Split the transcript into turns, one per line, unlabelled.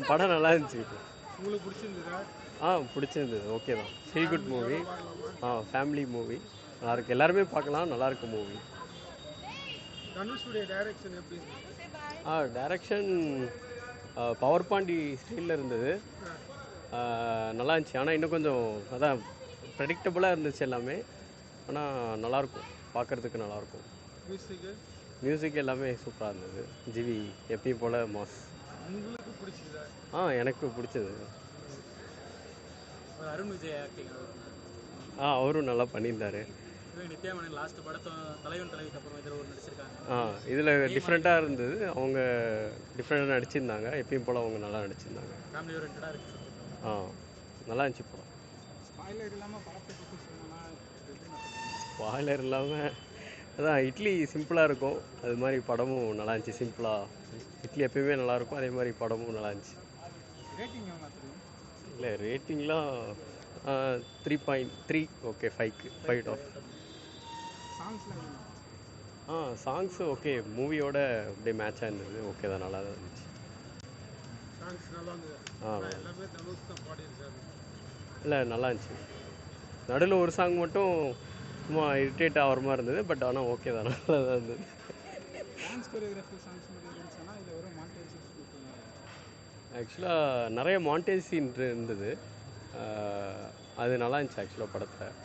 படம் நல்லா இருந்துச்சு.
உங்களுக்கு பிடிச்சிருந்ததா?
பிடிச்சிருந்தது. ஓகே தான். Feel good movie. Family movie நல்லாயிருக்கு. எல்லாருமே பார்க்கலாம். நல்லாயிருக்கு மூவி.
தனுஷுடைய டைரக்ஷன் எப்படி இருந்துச்சு?
டைரக்ஷன் பவர் பாண்டி ஸ்டைலில் இருந்தது. நல்லா இருந்துச்சு. ஆனால் இன்னும் கொஞ்சம் அதான் ப்ரெடிக்டபுளாக இருந்துச்சு எல்லாமே. ஆனால் நல்லாயிருக்கும், பார்க்குறதுக்கு நல்லாயிருக்கும். மியூசிக் எல்லாமே சூப்பராக இருந்தது. ஜிவி எப்பயும் போல் மாஸ்.
உங்களுக்கு பிடிச்சதா?
எனக்கு பிடிச்சது.
அருண் விஜய் ஆக்டிங்
அவரும் நல்லா பண்ணியிருந்தார்.
நித்யா மேனன் லாஸ்ட் படத்தை தலைவன் தலைவிக்கு அப்புறம் இதில் ஒரு நடிச்சிருக்காங்க.
இதில் டிஃப்ரெண்ட்டாக இருந்தது. அவங்க டிஃப்ரெண்ட்டாக நடிச்சிருந்தாங்க. எப்பயும் போல் அவங்க நல்லா நடிச்சிருந்தாங்க.
ஃபேமிலி ஓரியன்டாக இருக்குது.
நல்லா இருந்துச்சு படம்.
ஸ்பாய்லர் இல்லாமல் படத்தை பற்றி சொல்லலாம்.
ஸ்பாய்லர் இல்லாமல் அதான் இட்லி சிம்பிளாக இருக்கும். அது மாதிரி படமும் நல்லா இருந்துச்சு. சிம்பிளாக இட்லி எப்பயுமே நல்லாயிருக்கும். அதே மாதிரி படமும் நல்லா இருந்துச்சு.
ரேட்டிங் எவ்வளோ தெரியும்?
இல்லை ரேட்டிங்லாம் 3.3. ஓகே 5க்கு 5 ஆஃப். Songs okay. மூவியோட அப்படியே மேட்சாக இருந்தது. ஓகே தான், நல்லா தான் இருந்துச்சு. இல்லை நல்லா இருந்துச்சு. நடுவில் ஒரு சாங் மட்டும் சும்மா இரிட்டேட் ஆகிற மாதிரி இருந்தது. பட் ஆனால் ஓகே தான், நல்லா தான் இருந்தது. ஆக்சுவலாக நிறைய மாண்டேஜ் சீன் இருந்தது. அது நல்லா இருந்துச்சு ஆக்சுவலாக படத்தில்.